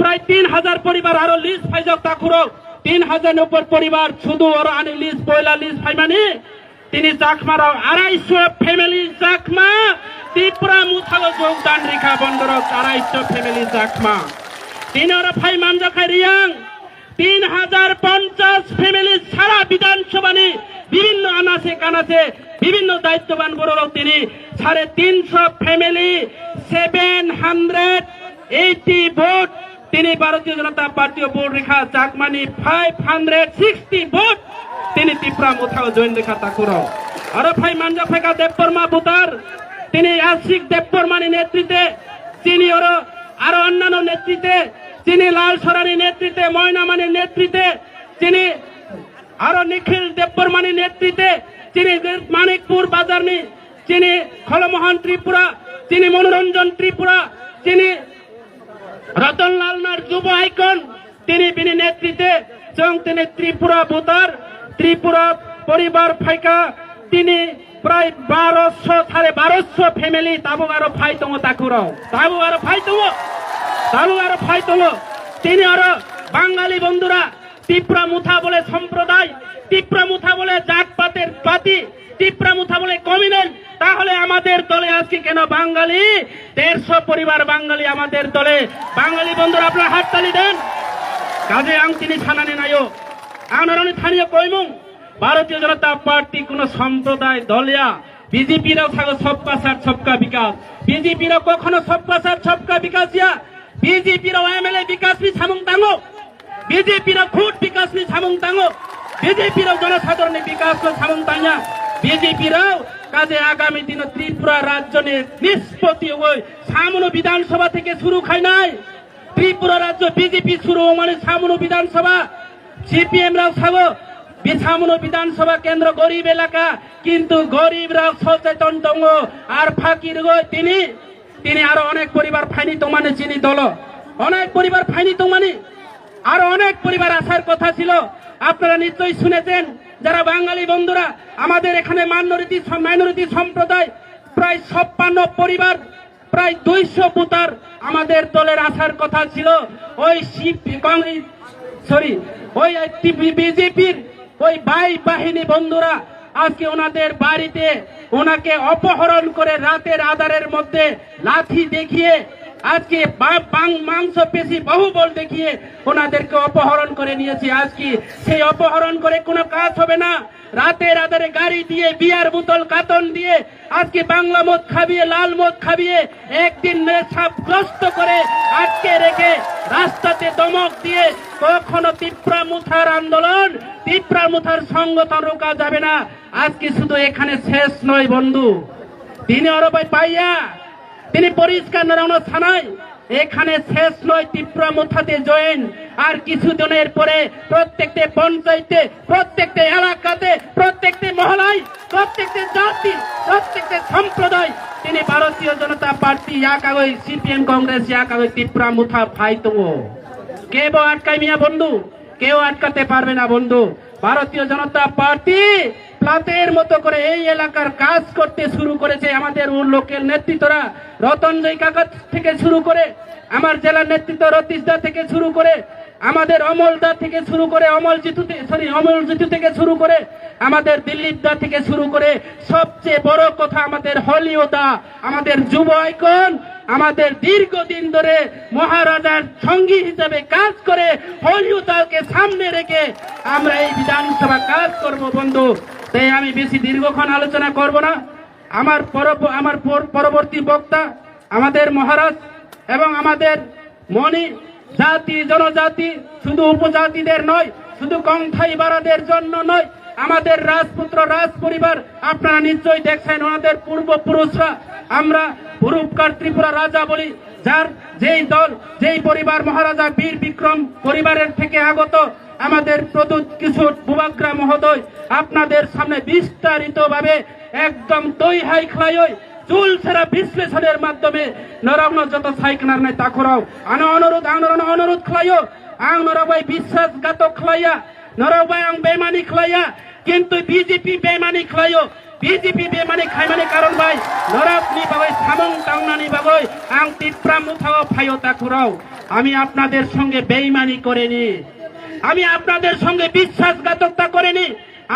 প্রায় 3000 পরিবার আরো লিজ ফাইজক তাকুরো 3000 উপর পরিবার শুধু ওর আনি লিজ পয়লা লিজ ফাইমানি তিনি চাকমারাও 250 ফ্যামিলি চাকমা ত্রিপুরা মুথাগো যোগদান রেখা বন্দর 250 ফ্যামিলি চাকমা তিনি ওরা ফাই মানজাখাই রিয়াং 3050 ফ্যামিলি সারা বিধানসভানি বিভিন্ন আনাচে কানাচে বিভিন্ন দায়িত্ববান বড়রাও তিনি 350 ফ্যামিলি 780 ভোট তিনি ভারতীয় জনতা পার্টি ভোট রেখা চাকমানি 560 ভোট তিনি ত্রিপুরা মুথাগো জয়েন রেখা তাকুরো আর ফাই মানজাফেকা দেববর্মা বুতার তিনি আশিক দেববর্মানি নেতৃত্বে তিনি আরো অন্যান্য নেতৃত্বে তিনি লাল সরানি নেতৃত্বে ময়নামানির নেতৃত্বে তিনি আরো নিখিল দেববর্মানির নেতৃত্বে তিনি মানিকপুর বাজারনি তিনি খলমোহন ত্রিপুরা তিনি মনোরঞ্জন ত্রিপুরা তিনি রতনলাল নার যুব আইকন তিনি বিনি নেতৃত্বে এবং তিনি ত্রিপুরা ভোটার ত্রিপুরা পরিবার ফাইকা তিনি প্রায় 1200 ফ্যামিলি তাবু আরো ফাইতং তাকুর তাবু আরো ফাইতং তিনি আরো বাঙালি বন্ধুরা ত্রিপুরা মুথা বলে সম্প্রদায় ত্রিপুরা মুথা বলে জাতপাতের পাতি ত্রিপুরা মুথা বলে কমিউনাল তাহলে আমাদের দলে আজকে কেন বাঙালি 150 পরিবার বাঙালি আমাদের দলে বাঙালি বন্ধুরা আপনারা হাততালি দেন কাজে আং তিনি ছানানে নাইও আনারনি স্থানীয় কইমুং ভারতীয় জনতা পার্টি কোন সম্প্রদায় দলিয়া বিজেপিরাও থাকো সবকা সাথ সবকা বিকাশ বিজেপিরাও কখনো সবকা সাথ সবকা বিকাশ ইয়া বিজেপিরাও এমএলএ বিকাশ নি সামং তাঙ্গো বিজেপিরাও খুট বিকাশ নি সামং তাঙ্গো বিজেপিরাও জনসাধারণের বিকাশ কো সামং তাঙ্গা বিজেপিরাও কাজে আগামী দিন ত্রিপুরা রাজ্য নিষ্পত্তি হই সামনো বিধানসভা থেকে শুরু খাই নাই ত্রিপুরা রাজ্য বিজেপি শুরু মানে সামনো বিধানসভা সিপিএম রাও থাকো সামনো বিধানসভা কেন্দ্র গরিব এলাকা কিন্তু গরিবরাও সচেতন দঙ্গ আর ফাঁকির তিনি তিনি আরো অনেক পরিবার ফাইনি তোমানে চিনি দল অনেক পরিবার ফাইনি তোমানি আরো অনেক পরিবার আসার কথা ছিল আপনারা নিশ্চয়ই শুনেছেন যারা বাঙালি বন্ধুরা আমাদের এখানে মাইনরিটি সম্প্রদায় প্রায় 56 পরিবার প্রায় 200 ভোটার আমাদের দলের আসার কথা ছিল ওই বিজেপির ওই বাহিনী বন্ধুরা আজকে ওনাদের বাড়িতে ওনাকে অপহরণ করে রাতের আধারের মধ্যে লাঠি দেখিয়ে আজকে মাংস পেশি বহুবল দেখিয়ে ওনাদেরকে অপহরণ করে নিয়েছে আজকে সেই অপহরণ করে কোনো কাজ হবে না রাতের আধারে গাড়ি দিয়ে বিয়ার বোতল কাতন দিয়ে আজকে বাংলা মদ খাবিয়ে লাল মদ খাবিয়ে একদিন নেশাগ্রস্ত করে আটকে রেখে রাস্তাতে দমক দিয়ে কখনো ত্রিপুরা মুথার আন্দোলন ত্রিপুরা মুথার সংগঠন রোকা যাবে না আজকে শুধু এখানে শেষ নয় বন্ধু তিনি অরবাই পাইয়া তিনি পরিষ্কার নারায়ণ থানায় এখানে শেষ নয় ত্রিপুরা মুথাতে জয়েন আর কিছুদিনের পরে প্রত্যেকটি পঞ্চায়েতে প্রত্যেকটি এলাকাতে প্রত্যেকটি মহলায় প্রত্যেকটি জাতি প্রত্যেকটি সম্প্রদায় তিনি ভারতীয় জনতা পার্টি ইয়াকাগই সিপিএম কংগ্রেস ইয়াকাগই ত্রিপুরা মুথা ফাইতো কেউ আটকাই মিয়া বন্ধু কেউ আটকাতে পারবে না বন্ধু ভারতীয় জনতা পার্টি প্লাতের মতো করে এই এলাকার কাজ করতে শুরু করেছে আমাদের লোকের নেতৃত্বরা রতনজয় কাকা থেকে শুরু করে আমার জেলার নেতৃত্ব রতীশদা থেকে শুরু করে আমাদের অমলদা থেকে শুরু করে অমল জিতু থেকে শুরু করে আমাদের দিলীপ দা থেকে শুরু করে সবচেয়ে বড় কথা আমাদের হলিওদা আমাদের যুব আইকন আমাদের দীর্ঘদিন ধরে মহারাজার সঙ্গী হিসেবে কাজ করে হলিওদাকে সামনে রেখে আমরা এই বিধানসভা কাজ করব বন্ধু তাই আমি বেশি দীর্ঘক্ষণ আলোচনা করব না আমার পরবর্তী বক্তা আমাদের মহারাজ এবং আমাদের মনি জাতি জনজাতি শুধু উপজাতিদের নয় শুধু কংথাই বারাদের জন্য নয় আমাদের রাজপুত্র রাজ পরিবার আপনারা নিশ্চয়ই দেখছেন ওনাদের পূর্বপুরুষরা আমরা পুরুপকার ত্রিপুরা রাজা বলি যার যেই দল যেই পরিবার মহারাজা বীর বিক্রম পরিবারের থেকে আগত আমাদের প্রদূত কিশোর বুবাগ্রা মহোদয় আপনাদের সামনে বিস্তারিত ভাবে একদম দই হাই খাই চুল ছেড়া বিশ্লেষণের মাধ্যমে নরগ্ন যত সাইকনার নাই তাখরাও অনুরোধ খাইও আং নরবাই বিশ্বাসঘাতক খাইয়া নরবাই আং বেমানি খাইয়া কিন্তু বিজেপি বেমানি খাইও বিজেপি বেমানি খাই মানে কারণ ভাই নরক নি বাগৈ সামং টাংনানি বাগৈ আং ত্রিপুরা মুথাও ফাইও তাখরাও আমি আপনাদের সঙ্গে বেইমানি করিনি, আমি আপনাদের সঙ্গে বিশ্বাসঘাতকতা করিনি।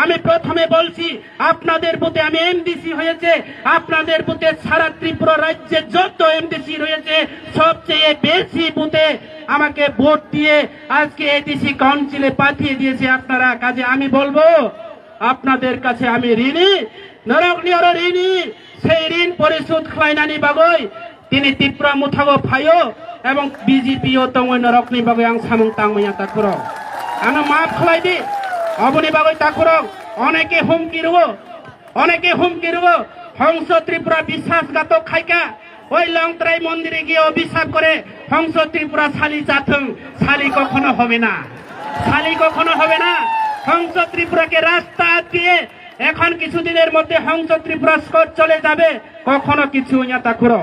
আমি প্রথমে বলছি আপনাদের বুথে আমি এমডিসি হয়েছে, আপনাদের বুথে সারা ত্রিপুরা রাজ্যে যত এমডিসি রয়েছে সবচেয়ে বেশি বুথে আমাকে ভোট দিয়ে আজকে এডিসি কাউন্সিলে পাঠিয়ে দিয়েছে আপনারা। কাজে আমি বলবো আপনাদের কাছে আমি ঋণী, নরকনিয়র ঋণী। সেই ঋণ পরিশোধ খাইনানি বাগৈ তিনি ত্রিপুরা মুথাগো ফাইও এবং বিজেপিও তঙ্গই নরকনি বাগৈ আং সামুং তাংময়া তাকুর আনো মাফ খালাই দি অবনি বাগৈ তাকুর। অনেকে হুমকি রব হংস ত্রিপুরা বিশ্বাসঘাতক খাইকা ওই লংতরাই মন্দিরে গিয়ে অভিশাপ করে হংস ত্রিপুরা শালি জাথং। শালি কখনো হবে না, শালি কখনো হবে না। হংস ত্রিপুরাকে রাস্তা আটকিয়ে এখন কিছুদিনের মধ্যে হংস ত্রিপুরা স্কট চলে যাবে, কখনো কিছু ইয়া খুঁড়ো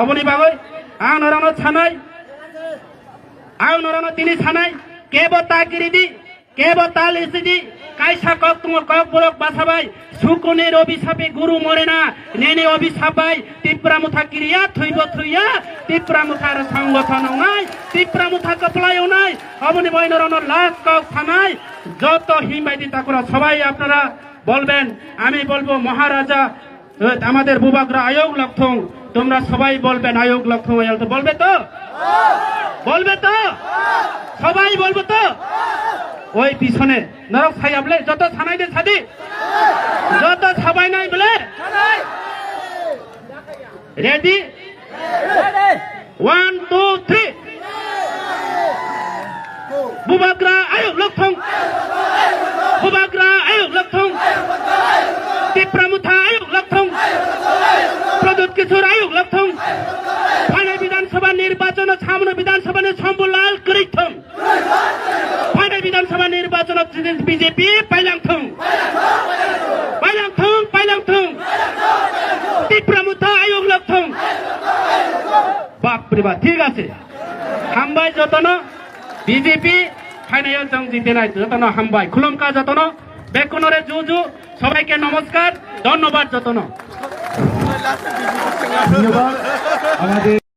অবনি বাগৈ আং নরানো ছানাই তিনি ছানাই কেব তাগিরিদি কেব তাল এসিদি কাইসা কক তোমার কক বলক বাসাবাই সুকুনের অভিশাপে গুরু মরে না নেনে অভিশাপাই ত্রিপুরা মুথা ক্রিয়া থইয়া ত্রিপুরা মুথার সংগঠন নাই, ত্রিপুরা মুথা কপলায়ও নাই। অবনি বৈনরনের লাখ কক থানায় যত হিমাইদি তাকুরা সবাই আপনারা বলবেন। আমি বলবো মহারাজা আমাদের বুবাগ্রা আয়োগ লক্ষং, তোমরা সবাই বলবেন আয়োগ লক্ষং বলবে তো, বলবে তো, সবাই বলবো তো। ওই পিছনে নরক ছাই বলে যত ছানাই দে ছাদি যত ছাবাই নাই বলে রেডি 1 2 3 বুবাগ্রা আয়োগ লক্ষং, বুবাগ্রা আয়োগ লক্ষং, ত্রিপুরা মুথা আয়োগ লক্ষং, প্রদুত কিশোর আয়োগ লক্ষং, ফাইনাল বিধানসভা নির্বাচন সামনে বিধানসভা সম্বুলাল করিথম, ফাইনাল বিধানসভা নির্বাচন বিজেপি পাইলাংথং ত্রিপুরা মুথা আয়োগ লক্ষং। বাপরে বাপ, ঠিক আছে হামবাই যতন বিজেপি ফাইনাল জং জিতে নাই যতন হামবাই খুলমকা যতন বেকুনরে জুজু সবাইকে নমস্কার, ধন্যবাদ যতন। ধন্যবাদ আমাদের